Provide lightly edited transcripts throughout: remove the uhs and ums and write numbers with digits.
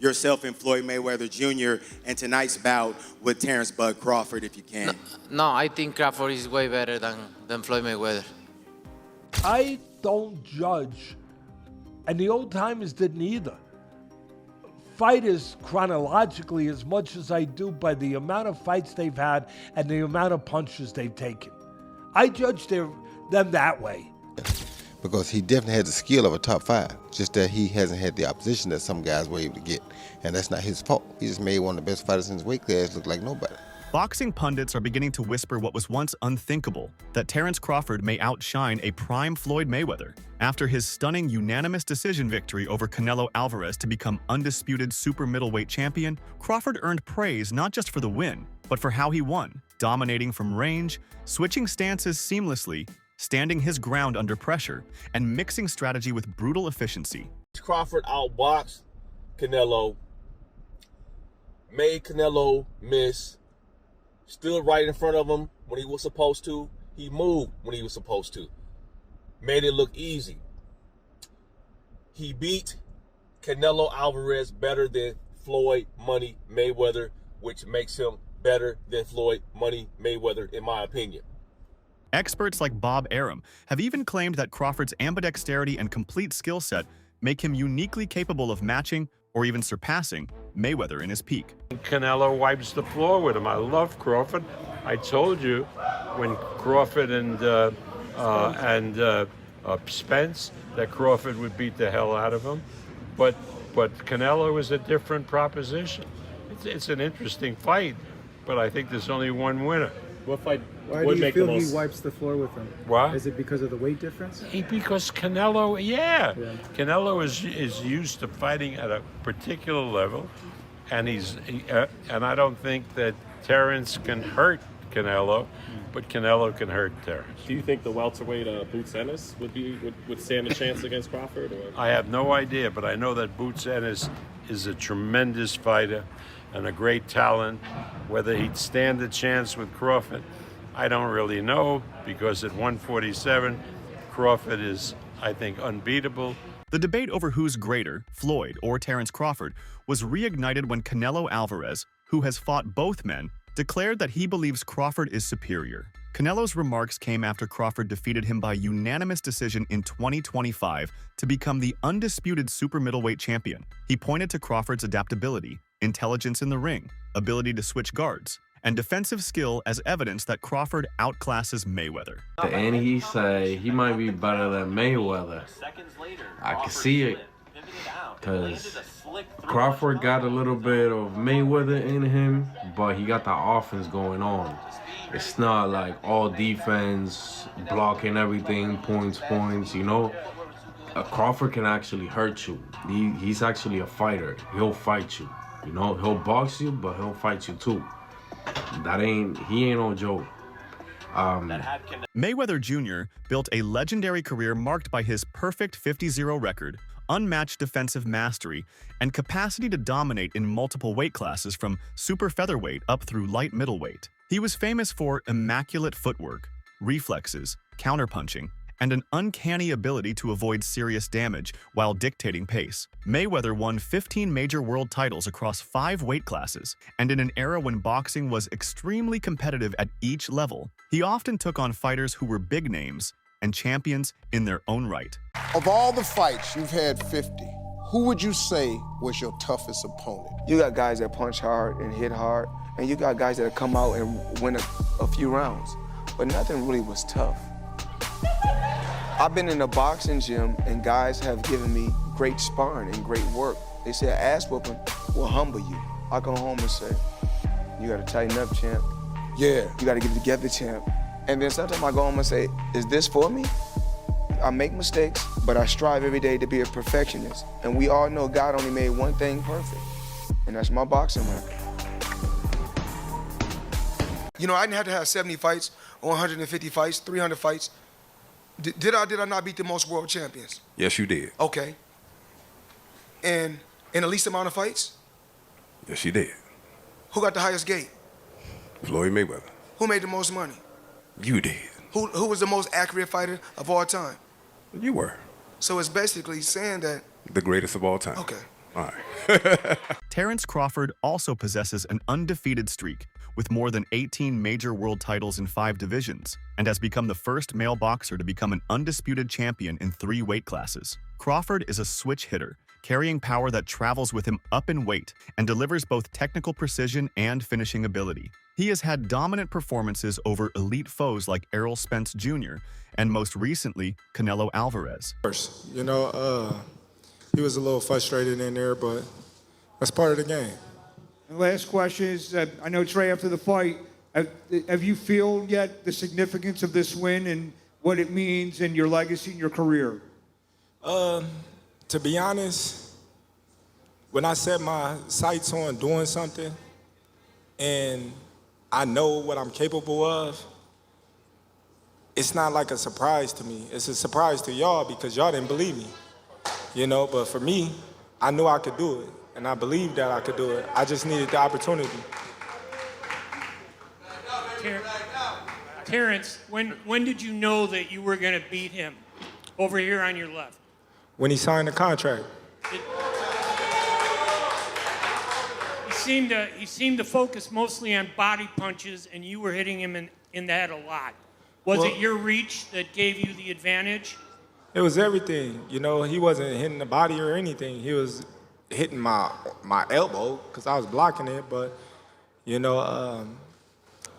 yourself and Floyd Mayweather Jr. and tonight's bout with Terence "Bud" Crawford, if you can. No, I think Crawford is way better than Floyd Mayweather. I don't judge, and the old timers didn't either, fighters chronologically as much as I do by the amount of fights they've had and the amount of punches they've taken. I judge them that way. Because he definitely has the skill of a top five, just that he hasn't had the opposition that some guys were able to get. And that's not his fault. He just made one of the best fighters in his weight class look like nobody. Boxing pundits are beginning to whisper what was once unthinkable, that Terence Crawford may outshine a prime Floyd Mayweather. After his stunning unanimous decision victory over Canelo Alvarez to become undisputed super middleweight champion, Crawford earned praise not just for the win, but for how he won, dominating from range, switching stances seamlessly, standing his ground under pressure, and mixing strategy with brutal efficiency. Crawford outboxed Canelo, made Canelo miss, stood right in front of him when he was supposed to. He moved when he was supposed to. Made it look easy. He beat Canelo Alvarez better than Floyd Money Mayweather, which makes him better than Floyd Money Mayweather, in my opinion. Experts like Bob Arum have even claimed that Crawford's ambidexterity and complete skill set make him uniquely capable of matching or even surpassing Mayweather in his peak. Canelo wipes the floor with him. I love Crawford. I told you when Crawford and Spence that Crawford would beat the hell out of him, but Canelo is a different proposition. It's an interesting fight, but I think there's only one winner. What fight Why would do you make feel the most? he wipes the floor with him? What? Is it because of the weight difference? Because Canelo, Canelo is used to fighting at a particular level, and and I don't think that Terence can hurt Canelo, but Canelo can hurt Terence. Do you think the welterweight Boots Ennis would stand a chance against Crawford? Or? I have no idea, but I know that Boots Ennis is a tremendous fighter and a great talent. Whether he'd stand a chance with Crawford, I don't really know, because at 147, Crawford is, I think, unbeatable. The debate over who's greater, Floyd or Terence Crawford, was reignited when Canelo Alvarez, who has fought both men, declared that he believes Crawford is superior. Canelo's remarks came after Crawford defeated him by unanimous decision in 2025 to become the undisputed super middleweight champion. He pointed to Crawford's adaptability, intelligence in the ring, ability to switch guards, and defensive skill as evidence that Crawford outclasses Mayweather. And he say he might be better than Mayweather. I can see it, because Crawford got a little bit of Mayweather in him, but he got the offense going on. It's not like all defense, blocking everything, points, you know. Crawford can actually hurt you. He's actually a fighter. He'll fight you. You know, he'll box you, but he'll fight you too. He ain't no joke. Mayweather Jr. built a legendary career marked by his perfect 50-0 record, unmatched defensive mastery, and capacity to dominate in multiple weight classes from super featherweight up through light middleweight. He was famous for immaculate footwork, reflexes, counterpunching, and an uncanny ability to avoid serious damage while dictating pace. Mayweather won 15 major world titles across 5 weight classes, and in an era when boxing was extremely competitive at each level, he often took on fighters who were big names and champions in their own right. Of all the fights, you've had 50. Who would you say was your toughest opponent? You got guys that punch hard and hit hard, and you got guys that come out and win a few rounds, but nothing really was tough. I've been in a boxing gym and guys have given me great sparring and great work. They say ass whooping will humble you. I go home and say, you gotta tighten up, champ. Yeah. You gotta get it together, champ. And then sometimes I go home and say, is this for me? I make mistakes, but I strive every day to be a perfectionist. And we all know God only made one thing perfect, and that's my boxing record. You know, I didn't have to have 70 fights, or 150 fights, 300 fights. Did I not beat the most world champions? Yes, you did. Okay. And in the least amount of fights? Yes, you did. Who got the highest gate? Floyd Mayweather. Who made the most money? You did. Who was the most accurate fighter of all time? You were. So it's basically saying that... The greatest of all time. Okay. All right. Terence Crawford also possesses an undefeated streak with more than 18 major world titles in 5 divisions and has become the first male boxer to become an undisputed champion in 3 weight classes. Crawford is a switch hitter, carrying power that travels with him up in weight and delivers both technical precision and finishing ability. He has had dominant performances over elite foes like Errol Spence Jr. and most recently, Canelo Alvarez. You know, he was a little frustrated in there, but that's part of the game. And last question is, I know Trey, after the fight, have you feel yet the significance of this win and what it means in your legacy and your career? To be honest, when I set my sights on doing something and I know what I'm capable of, it's not like a surprise to me. It's a surprise to y'all because y'all didn't believe me, you know, but for me, I knew I could do it and I believed that I could do it. I just needed the opportunity. Terence, when did you know that you were going to beat him? Over here on your left. When he signed the contract. He seemed to focus mostly on body punches, and you were hitting him in the head a lot. Was it your reach that gave you the advantage? It was everything. You know, he wasn't hitting the body or anything. He was hitting my elbow because I was blocking it. But, you know,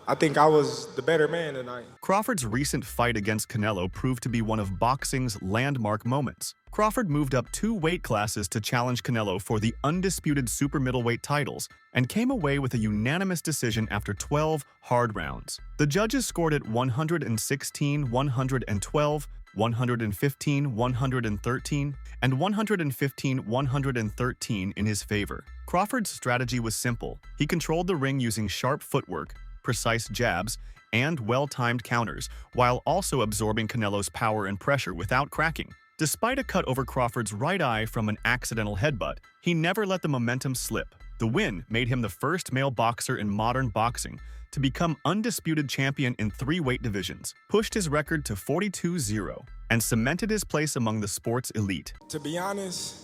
I think I was the better man tonight. Crawford's recent fight against Canelo proved to be one of boxing's landmark moments. Crawford moved up 2 weight classes to challenge Canelo for the undisputed super middleweight titles and came away with a unanimous decision after 12 hard rounds. The judges scored it 116, 112, 115, 113, and 115, 113 in his favor. Crawford's strategy was simple. He controlled the ring using sharp footwork, precise jabs, and well-timed counters, while also absorbing Canelo's power and pressure without cracking. Despite a cut over Crawford's right eye from an accidental headbutt, he never let the momentum slip. The win made him the first male boxer in modern boxing to become undisputed champion in 3 weight divisions, pushed his record to 42-0, and cemented his place among the sport's elite. To be honest,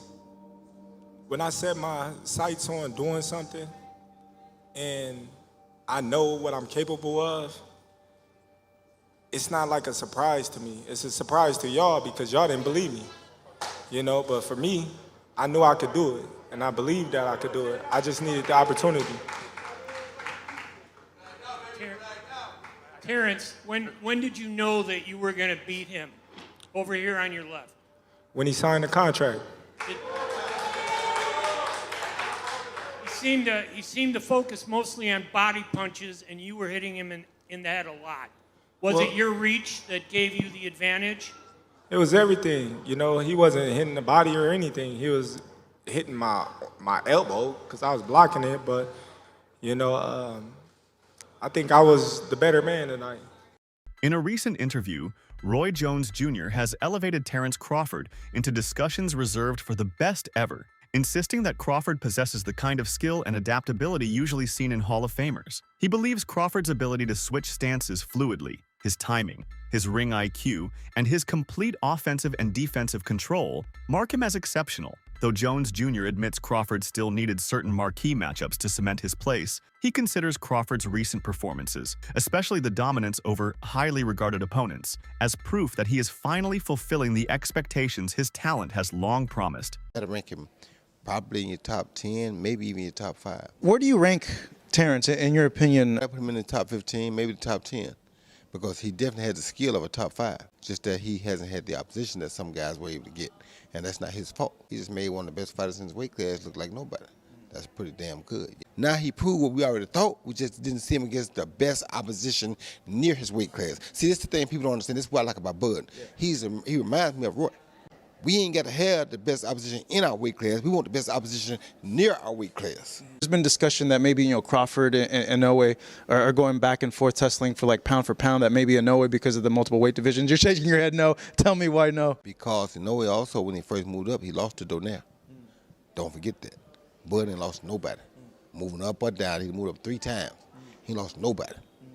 when I set my sights on doing something and I know what I'm capable of, it's not like a surprise to me. It's a surprise to y'all because y'all didn't believe me, you know, but for me, I knew I could do it and I believed that I could do it. I just needed the opportunity. Terence, when did you know that you were going to beat him? Over here on your left. When he signed the contract. He seemed to focus mostly on body punches, and you were hitting him in the head a lot. Was it your reach that gave you the advantage? It was everything. You know, he wasn't hitting the body or anything. He was hitting my elbow because I was blocking it. But, you know, I think I was the better man tonight. In a recent interview, Roy Jones Jr. has elevated Terence Crawford into discussions reserved for the best ever, insisting that Crawford possesses the kind of skill and adaptability usually seen in Hall of Famers. He believes Crawford's ability to switch stances fluidly, his timing, his ring IQ, and his complete offensive and defensive control mark him as exceptional. Though Jones Jr. admits Crawford still needed certain marquee matchups to cement his place, he considers Crawford's recent performances, especially the dominance over highly regarded opponents, as proof that he is finally fulfilling the expectations his talent has long promised. I'd rank him probably in your top 10, maybe even your top 5. Where do you rank Terence, in your opinion? I put him in the top 15, maybe the top 10, because he definitely has the skill of a top 5, just that he hasn't had the opposition that some guys were able to get, and that's not his fault. He just made one of the best fighters in his weight class look like nobody. That's pretty damn good. Now he proved what we already thought. We just didn't see him against the best opposition near his weight class. See, this is the thing people don't understand. This is what I like about Bud. He reminds me of Roy. We ain't got to have the best opposition in our weight class. We want the best opposition near our weight class. There's been discussion that maybe, you know, Crawford and Inoue are going back and forth tussling for like pound for pound, that maybe Inoue because of the multiple weight divisions. You're shaking your head no. Tell me why no. Because Inoue also, when he first moved up, he lost to Donaire. Don't forget that. Bud ain't lost nobody. Moving up or down, he moved up 3 times. He lost nobody.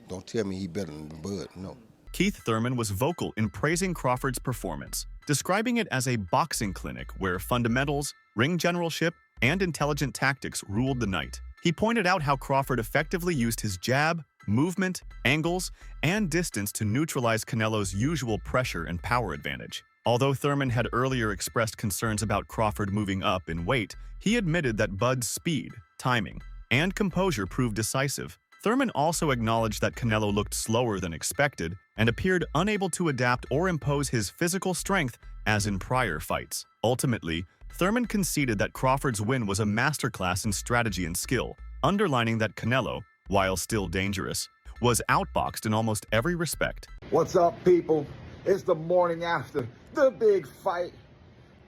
Don't tell me he better than Bud, no. Keith Thurman was vocal in praising Crawford's performance, describing it as a boxing clinic where fundamentals, ring generalship, and intelligent tactics ruled the night. He pointed out how Crawford effectively used his jab, movement, angles, and distance to neutralize Canelo's usual pressure and power advantage. Although Thurman had earlier expressed concerns about Crawford moving up in weight, he admitted that Bud's speed, timing, and composure proved decisive. Thurman also acknowledged that Canelo looked slower than expected and appeared unable to adapt or impose his physical strength as in prior fights. Ultimately, Thurman conceded that Crawford's win was a masterclass in strategy and skill, underlining that Canelo, while still dangerous, was outboxed in almost every respect. What's up, people? It's the morning after the big fight.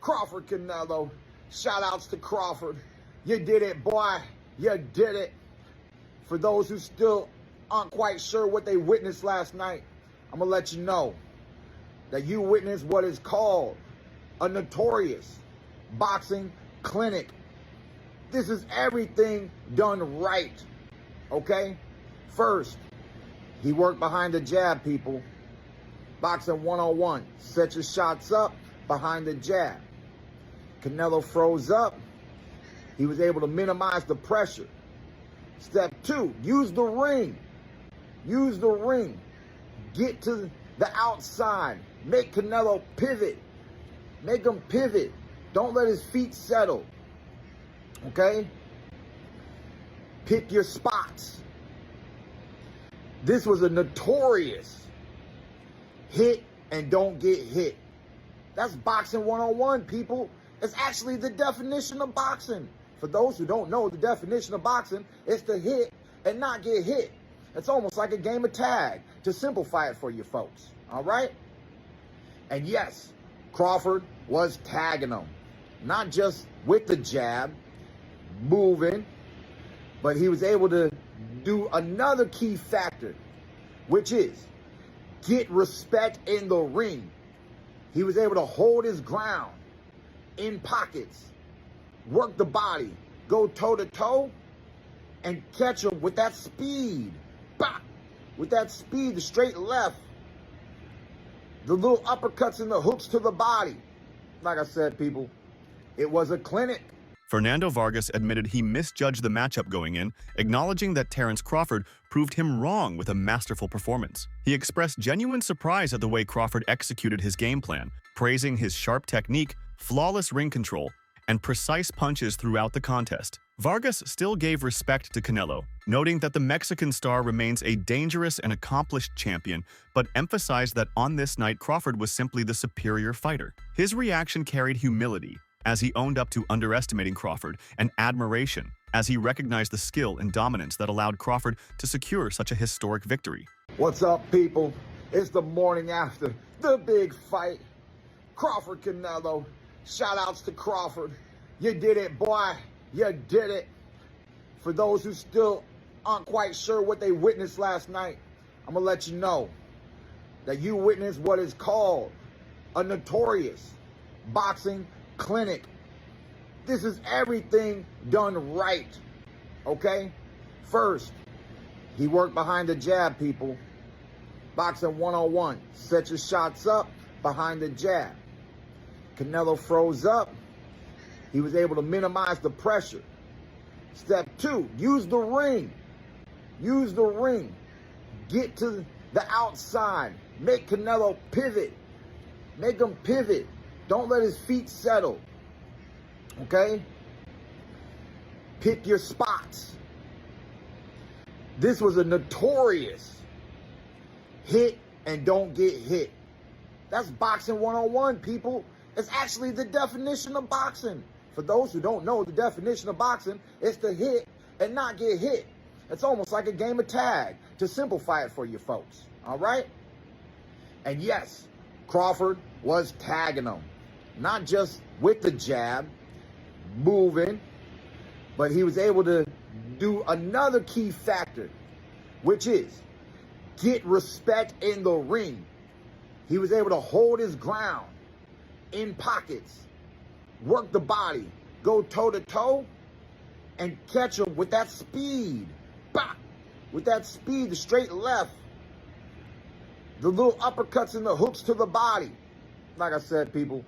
Crawford Canelo. Shout outs to Crawford. You did it, boy. You did it. For those who still aren't quite sure what they witnessed last night, I'm going to let you know that you witnessed what is called a notorious boxing clinic. This is everything done right, okay? First, he worked behind the jab, people. Boxing 101. Set your shots up behind the jab. Canelo froze up. He was able to minimize the pressure. Step 2, use the ring. Use the ring. Get to the outside. Make Canelo pivot. Make him pivot. Don't let his feet settle. Okay? Pick your spots. This was a notorious hit and don't get hit. That's boxing 101, people. It's actually the definition of boxing. For those who don't know the definition of boxing, it's to hit and not get hit. It's almost like a game of tag, to simplify it for you folks. All right? And yes, Crawford was tagging him. Not just with the jab, moving, but he was able to do another key factor, which is get respect in the ring. He was able to hold his ground in pockets, work the body, go toe-to-toe, and catch him with that speed. Bah! With that speed, the straight left, the little uppercuts and the hooks to the body. Like I said, people, it was a clinic. Fernando Vargas admitted he misjudged the matchup going in, acknowledging that Terence Crawford proved him wrong with a masterful performance. He expressed genuine surprise at the way Crawford executed his game plan, praising his sharp technique, flawless ring control, and precise punches throughout the contest. Vargas still gave respect to Canelo, noting that the Mexican star remains a dangerous and accomplished champion, but emphasized that on this night Crawford was simply the superior fighter. His reaction carried humility, as he owned up to underestimating Crawford, and admiration, as he recognized the skill and dominance that allowed Crawford to secure such a historic victory. What's up, people? It's the morning after the big fight. Crawford Canelo. Shout outs to Crawford. You did it, boy. You did it. For those who still aren't quite sure what they witnessed last night, I'm going to let you know that you witnessed what is called a notorious boxing clinic. This is everything done right, okay? First, he worked behind the jab, people. Boxing 101. Set your shots up behind the jab. Canelo froze up. He was able to minimize the pressure. Step 2, use the ring. Use the ring. Get to the outside. Make Canelo pivot. Make him pivot. Don't let his feet settle. Okay? Pick your spots. This was a notorious hit and don't get hit. That's boxing 101, people. It's actually the definition of boxing. For those who don't know the definition of boxing, it's to hit and not get hit. It's almost like a game of tag, to simplify it for you folks. All right? And yes, Crawford was tagging him. Not just with the jab, moving, but he was able to do another key factor, which is get respect in the ring. He was able to hold his ground in pockets, work the body, go toe-to-toe, and catch him with that speed. Bah! With that speed, the straight left, the little uppercuts and the hooks to the body. Like I said, people,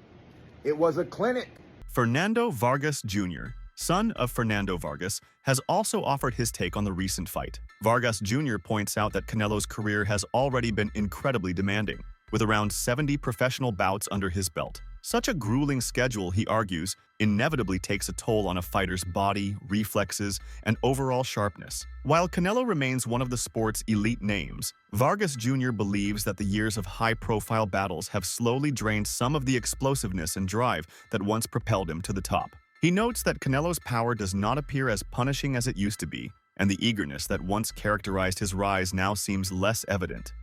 it was a clinic. Fernando Vargas Jr., son of Fernando Vargas, has also offered his take on the recent fight. Vargas Jr. points out that Canelo's career has already been incredibly demanding, with around 70 professional bouts under his belt. Such a grueling schedule, he argues, inevitably takes a toll on a fighter's body, reflexes, and overall sharpness. While Canelo remains one of the sport's elite names, Vargas Jr. believes that the years of high-profile battles have slowly drained some of the explosiveness and drive that once propelled him to the top. He notes that Canelo's power does not appear as punishing as it used to be, and the eagerness that once characterized his rise now seems less evident.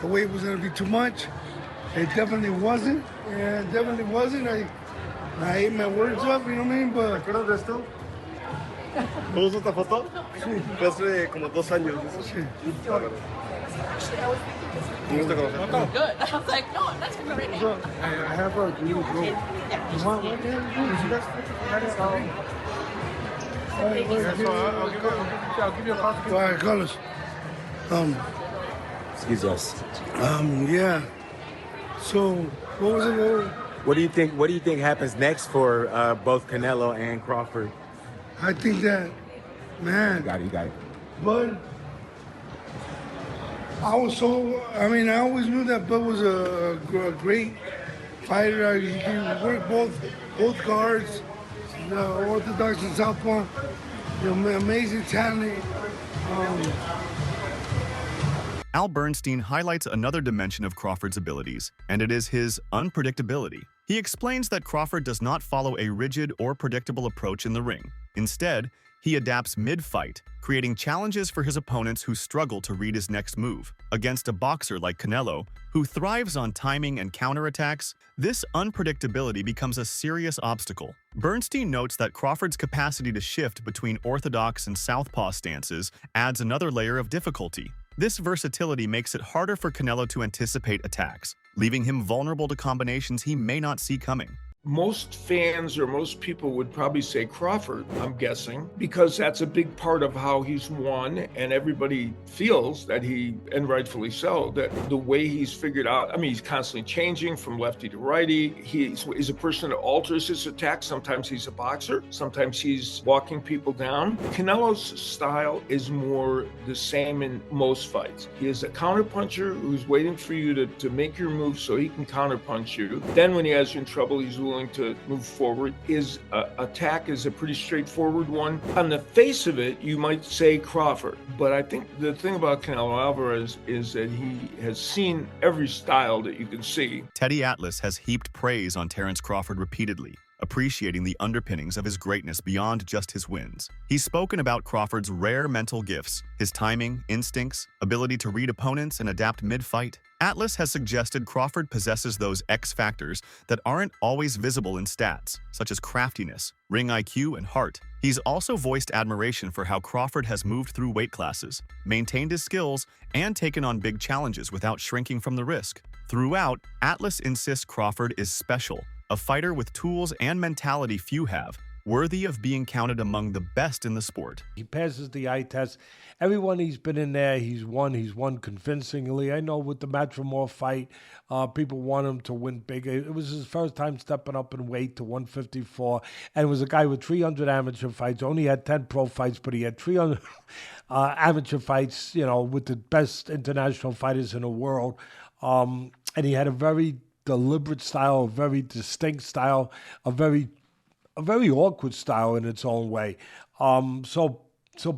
The weight was going to be too much. It definitely wasn't. Yeah, it definitely wasn't. I ate my words up, you know what I mean? But... ¿Recuerdas de esto? ¿Puso esta foto? Sí. Fue hace como 2 años. Sí. Good. I was like, no, I'm not talking right now. I have a new bro. You want one? I'll give you a coffee. All right, Carlos. Excuse us. Yeah. So, what was it? What do you think happens next for both Canelo and Crawford? I think that, man. You got it. Bud, I always knew that Bud was a great fighter. He can work both guards, orthodox and southpaw. Amazing talent. Al Bernstein highlights another dimension of Crawford's abilities, and it is his unpredictability. He explains that Crawford does not follow a rigid or predictable approach in the ring. Instead, he adapts mid-fight, creating challenges for his opponents who struggle to read his next move. Against a boxer like Canelo, who thrives on timing and counterattacks, this unpredictability becomes a serious obstacle. Bernstein notes that Crawford's capacity to shift between orthodox and southpaw stances adds another layer of difficulty. This versatility makes it harder for Canelo to anticipate attacks, leaving him vulnerable to combinations he may not see coming. Most fans or most people would probably say Crawford, I'm guessing, because that's a big part of how he's won, and everybody feels that and rightfully so, that the way he's figured out, he's constantly changing from lefty to righty. He's a person that alters his attack. Sometimes he's a boxer, sometimes he's walking people down. Canelo's style is more the same in most fights. He is a counterpuncher who's waiting for you to make your move so he can counterpunch you. Then when he has you in trouble, he's willing to move forward. His attack is a pretty straightforward one. On the face of it, you might say Crawford, but I think the thing about Canelo Alvarez is that he has seen every style that you can see. Teddy Atlas has heaped praise on Terence Crawford repeatedly, appreciating the underpinnings of his greatness beyond just his wins. He's spoken about Crawford's rare mental gifts, his timing, instincts, ability to read opponents and adapt mid-fight. Atlas has suggested Crawford possesses those X factors that aren't always visible in stats, such as craftiness, ring IQ, and heart. He's also voiced admiration for how Crawford has moved through weight classes, maintained his skills, and taken on big challenges without shrinking from the risk. Throughout, Atlas insists Crawford is special, a fighter with tools and mentality few have, worthy of being counted among the best in the sport. He passes the eye test. Everyone he's been in there, he's won convincingly. I know with the Matrimore fight, people want him to win big. It was his first time stepping up in weight to 154, and it was a guy with 300 amateur fights, only had 10 pro fights, but he had 300 amateur fights, with the best international fighters in the world. And he had a very deliberate style, a very distinct style, a very awkward style in its own way. So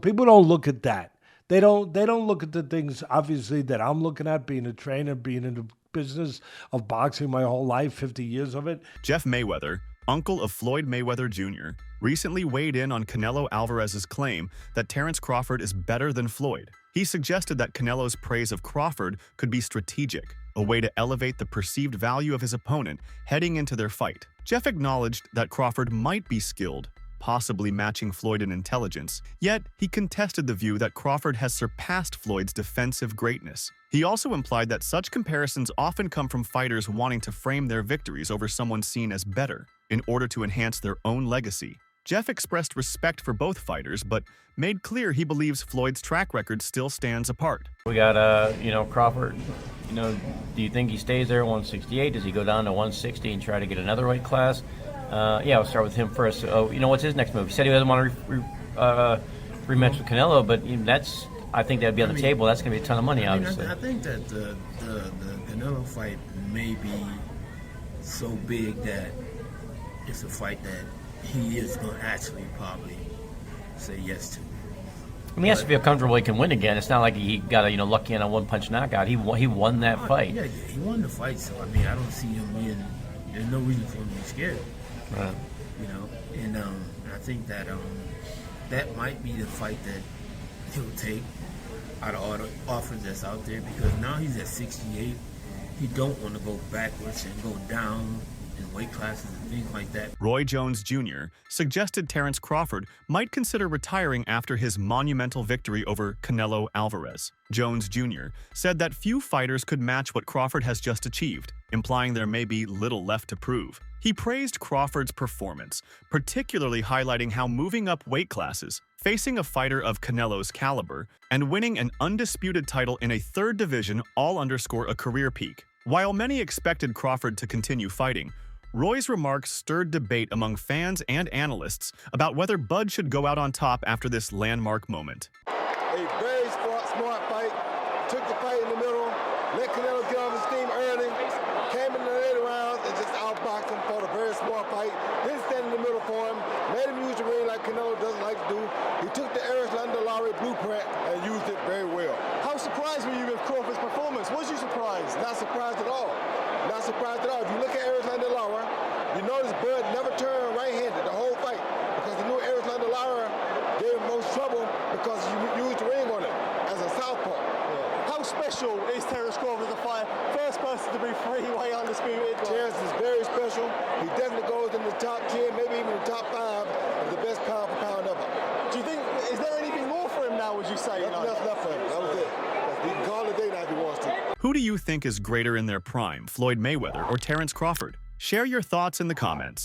people don't look at that. They don't look at the things, obviously, that I'm looking at, being a trainer, being in the business of boxing my whole life, 50 years of it. Jeff Mayweather, uncle of Floyd Mayweather Jr., recently weighed in on Canelo Alvarez's claim that Terence Crawford is better than Floyd. He suggested that Canelo's praise of Crawford could be strategic, a way to elevate the perceived value of his opponent heading into their fight. Jeff acknowledged that Crawford might be skilled, possibly matching Floyd in intelligence, yet he contested the view that Crawford has surpassed Floyd's defensive greatness. He also implied that such comparisons often come from fighters wanting to frame their victories over someone seen as better in order to enhance their own legacy. Jeff expressed respect for both fighters, but made clear he believes Floyd's track record still stands apart. We got, Crawford. Do you think he stays there at 168? Does he go down to 160 and try to get another weight class? Yeah, we'll start with him first. What's his next move? He said he doesn't want to rematch with Canelo, but I think that'd be on the table. That's going to be a ton of money, obviously. I think that the Canelo fight may be so big that it's a fight that he is going to actually probably say yes to. I mean, he has to feel comfortable he can win again. It's not like he got lucky on a one-punch knockout. He won that fight. Yeah, he won the fight, so I mean, I don't see him being. There's no reason for him to be scared. Right. And I think that that might be the fight that he'll take out of all the offers that's out there, because now he's at 68. He don't want to go backwards and go down in weight classes and things like that. Roy Jones Jr. suggested Terence Crawford might consider retiring after his monumental victory over Canelo Alvarez. Jones Jr. said that few fighters could match what Crawford has just achieved, implying there may be little left to prove. He praised Crawford's performance, particularly highlighting how moving up weight classes, facing a fighter of Canelo's caliber, and winning an undisputed title in a third division all underscore a career peak. While many expected Crawford to continue fighting, Roy's remarks stirred debate among fans and analysts about whether Bud should go out on top after this landmark moment. A very smart fight. Took the fight in the middle, let Canelo get off his steam early, came in the later rounds and just outboxed him for a very smart fight. Didn't stand in the middle for him, made him use the ring like Canelo doesn't like to do. He took the Arislanda-Lowry blueprint and used it very well. How surprised were you with Crawford's performance? Was you surprised? Not surprised at all. Not surprised at all. If you look at Arislanda-Lowry, you notice Bud never turned right-handed the whole fight, because the new Arislanda-Lowry gave him most trouble because you used the ring on him as a southpaw. How special is Terence Crawford, the fight? First person to be three-way undisputed. Terence is very special. He definitely goes in the top 10, maybe even the top 5 of the best pound for pound ever. Do you think, is there anything more for him now, would you say? Nothing else left for him. That was it. He can call it a day now if he wants to. Who do you think is greater in their prime, Floyd Mayweather or Terence Crawford? Share your thoughts in the comments.